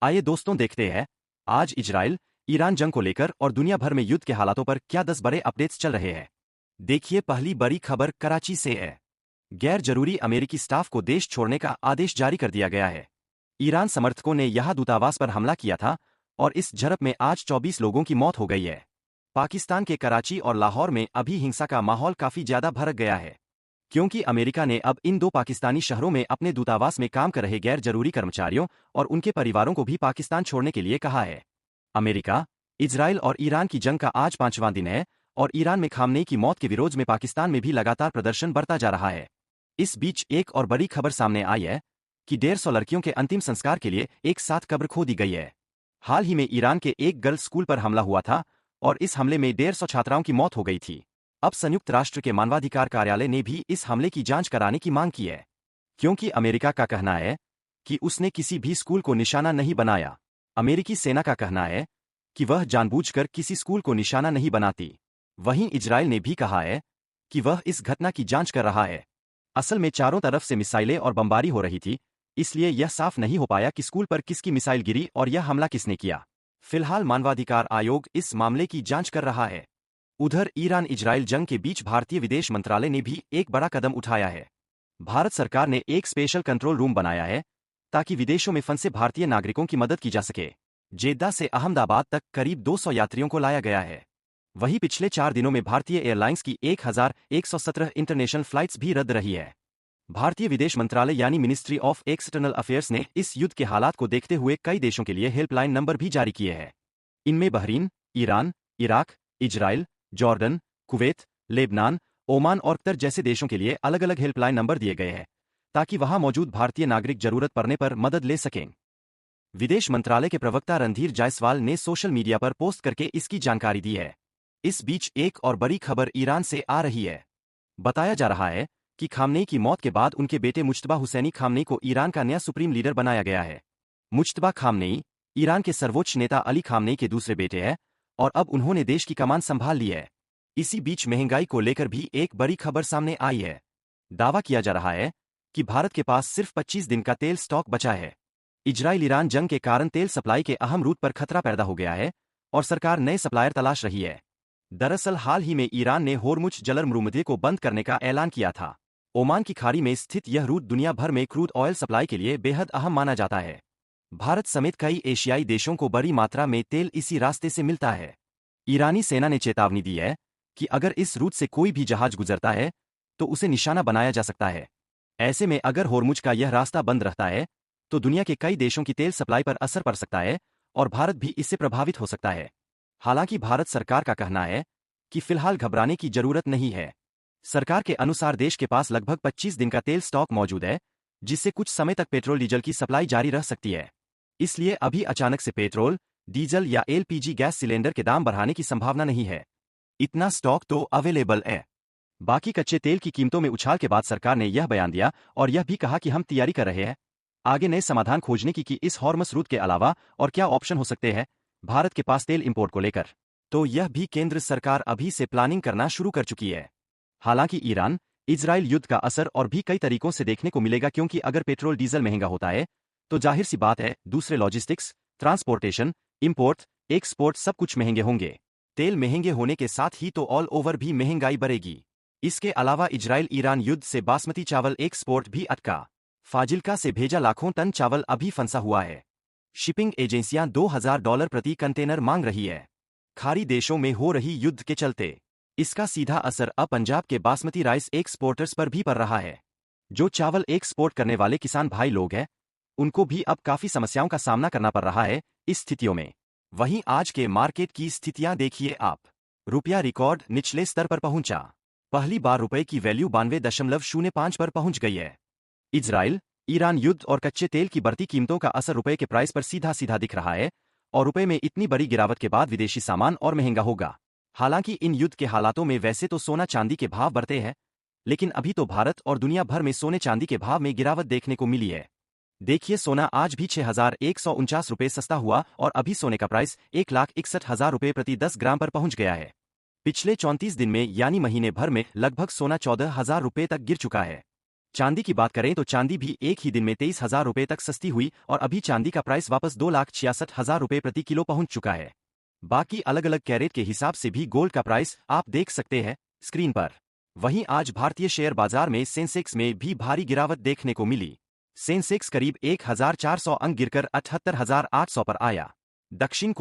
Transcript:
आइए दोस्तों देखते हैं आज इजराइल ईरान जंग को लेकर और दुनिया भर में युद्ध के हालातों पर क्या 10 बड़े अपडेट्स चल रहे हैं। देखिए पहली बड़ी खबर कराची से है। गैर जरूरी अमेरिकी स्टाफ को देश छोड़ने का आदेश जारी कर दिया गया है। ईरान समर्थकों ने यहां दूतावास पर हमला किया था और इस झड़प में आज 24 लोगों की मौत हो गई है। पाकिस्तान के कराची और लाहौर में अभी हिंसा का माहौल काफी ज्यादा भड़क गया है, क्योंकि अमेरिका ने अब इन दो पाकिस्तानी शहरों में अपने दूतावास में काम कर रहे गैर जरूरी कर्मचारियों और उनके परिवारों को भी पाकिस्तान छोड़ने के लिए कहा है। अमेरिका, इजराइल और ईरान की जंग का आज 5वां दिन है और ईरान में खामनेई की मौत के विरोध में पाकिस्तान में भी लगातार प्रदर्शन बढ़ता जा रहा है। इस बीच एक और बड़ी खबर सामने आई है कि 150 लड़कियों के अंतिम संस्कार के लिए एक साथ कब्र खोदी गई है। हाल ही में ईरान के एक गर्ल्स स्कूल पर हमला हुआ था और इस हमले में 150 छात्राओं की मौत हो गई थी। अब संयुक्त राष्ट्र के मानवाधिकार कार्यालय ने भी इस हमले की जांच कराने की मांग की है, क्योंकि अमेरिका का कहना है कि उसने किसी भी स्कूल को निशाना नहीं बनाया। अमेरिकी सेना का कहना है कि वह जानबूझकर किसी स्कूल को निशाना नहीं बनाती। वहीं इजराइल ने भी कहा है कि वह इस घटना की जांच कर रहा है। असल में चारों तरफ से मिसाइलें और बमबारी हो रही थी, इसलिए यह साफ नहीं हो पाया कि स्कूल पर किसकी मिसाइल गिरी और यह हमला किसने किया। फिलहाल मानवाधिकार आयोग इस मामले की जांच कर रहा है। उधर ईरान इजराइल जंग के बीच भारतीय विदेश मंत्रालय ने भी एक बड़ा कदम उठाया है। भारत सरकार ने एक स्पेशल कंट्रोल रूम बनाया है ताकि विदेशों में फंसे भारतीय नागरिकों की मदद की जा सके। जेद्दा से अहमदाबाद तक करीब 200 यात्रियों को लाया गया है। वहीं पिछले 4 दिनों में भारतीय एयरलाइंस की 1117 इंटरनेशनल फ्लाइट्स भी रद्द रही है। भारतीय विदेश मंत्रालय यानी मिनिस्ट्री ऑफ एक्सटर्नल अफेयर्स ने इस युद्ध के हालात को देखते हुए कई देशों के लिए हेल्पलाइन नंबर भी जारी किए हैं। इनमें Bahrain, Iran, Iraq, Israel, Jordan, Kuwait, Lebanon, Oman और कतर जैसे देशों के लिए अलग अलग हेल्पलाइन नंबर दिए गए हैं ताकि वहां मौजूद भारतीय नागरिक जरूरत पड़ने पर मदद ले सकें। विदेश मंत्रालय के प्रवक्ता रणधीर जायसवाल ने सोशल मीडिया पर पोस्ट करके इसकी जानकारी दी है। इस बीच एक और बड़ी खबर ईरान से आ रही है। बताया जा रहा है कि खामनेई की मौत के बाद उनके बेटे मुज्तबा हुसैनी खामनेई को ईरान का नया सुप्रीम लीडर बनाया गया है। मुज्तबा खामनेई ईरान के सर्वोच्च नेता अली खामनेई के दूसरे बेटे हैं और अब उन्होंने देश की कमान संभाल ली है। इसी बीच महंगाई को लेकर भी एक बड़ी खबर सामने आई है। दावा किया जा रहा है कि भारत के पास सिर्फ 25 दिन का तेल स्टॉक बचा है। इजराइल ईरान जंग के कारण तेल सप्लाई के अहम रूट पर खतरा पैदा हो गया है और सरकार नए सप्लायर तलाश रही है। दरअसल हाल ही में ईरान ने होर्मुज जलमरुमध्य को बंद करने का ऐलान किया था। ओमान की खाड़ी में स्थित यह रूट दुनिया भर में क्रूड ऑयल सप्लाई के लिए बेहद अहम माना जाता है। भारत समेत कई एशियाई देशों को बड़ी मात्रा में तेल इसी रास्ते से मिलता है। ईरानी सेना ने चेतावनी दी है कि अगर इस रूट से कोई भी जहाज गुजरता है तो उसे निशाना बनाया जा सकता है। ऐसे में अगर होर्मुज का यह रास्ता बंद रहता है तो दुनिया के कई देशों की तेल सप्लाई पर असर पड़ सकता है और भारत भी इससे प्रभावित हो सकता है। हालांकि भारत सरकार का कहना है कि फिलहाल घबराने की जरूरत नहीं है। सरकार के अनुसार देश के पास लगभग 25 दिन का तेल स्टॉक मौजूद है, जिससे कुछ समय तक पेट्रोल डीजल की सप्लाई जारी रह सकती है। इसलिए अभी अचानक से पेट्रोल, डीजल या एलपीजी गैस सिलेंडर के दाम बढ़ाने की संभावना नहीं है। इतना स्टॉक तो अवेलेबल है। बाकी कच्चे तेल की कीमतों में उछाल के बाद सरकार ने यह बयान दिया और यह भी कहा कि हम तैयारी कर रहे हैं आगे नए समाधान खोजने की कि इस हॉर्मस रूट के अलावा और क्या ऑप्शन हो सकते हैं भारत के पास तेल इंपोर्ट को लेकर। तो यह भी केंद्र सरकार अभी से प्लानिंग करना शुरू कर चुकी है। हालांकि ईरान इजराइल युद्ध का असर और भी कई तरीकों से देखने को मिलेगा, क्योंकि अगर पेट्रोल डीजल महंगा होता है तो जाहिर सी बात है दूसरे लॉजिस्टिक्स, ट्रांसपोर्टेशन, इंपोर्ट, एक्सपोर्ट सब कुछ महंगे होंगे। तेल महंगे होने के साथ ही तो ऑल ओवर भी महंगाई बढ़ेगी। इसके अलावा इजराइल ईरान युद्ध से बासमती चावल एक्सपोर्ट भी अटका। फाजिल्का से भेजा लाखों टन चावल अभी फंसा हुआ है। शिपिंग एजेंसियां $2000 प्रति कंटेनर मांग रही है। खाड़ी देशों में हो रही युद्ध के चलते इसका सीधा असर अब पंजाब के बासमती राइस एक्सपोर्टर्स पर भी पड़ रहा है। जो चावल एक्सपोर्ट करने वाले किसान भाई लोग हैं उनको भी अब काफी समस्याओं का सामना करना पड़ रहा है इस स्थितियों में। वहीं आज के मार्केट की स्थितियां देखिए आप। रुपया रिकॉर्ड निचले स्तर पर पहुंचा। पहली बार रुपए की वैल्यू 92.05 पर पहुंच गई है। इजराइल ईरान युद्ध और कच्चे तेल की बढ़ती कीमतों का असर रुपए के प्राइस पर सीधा सीधा दिख रहा है और रुपए में इतनी बड़ी गिरावट के बाद विदेशी सामान और महंगा होगा। हालांकि इन युद्ध के हालातों में वैसे तो सोना चांदी के भाव बढ़ते हैं, लेकिन अभी तो भारत और दुनिया भर में सोने चांदी के भाव में गिरावट देखने को मिली है। देखिए सोना आज भी 6149 रुपये सस्ता हुआ और अभी सोने का प्राइस 1,61,000 रुपये प्रति 10 ग्राम पर पहुंच गया है। पिछले 34 दिन में यानी महीने भर में लगभग सोना 14,000 रुपये तक गिर चुका है। चांदी की बात करें तो चांदी भी एक ही दिन में 23,000 रुपये तक सस्ती हुई और अभी चांदी का प्राइस वापस 2,66,000 रुपये प्रति किलो पहुंच चुका है। बाकी अलग अलग कैरेट के हिसाब से भी गोल्ड का प्राइस आप देख सकते हैं स्क्रीन पर। वहीं आज भारतीय शेयर बाजार में सेंसेक्स में भी भारी गिरावट देखने को मिली। सेंसेक्स करीब 1,400 अंक गिरकर 78,800 पर आया। दक्षिण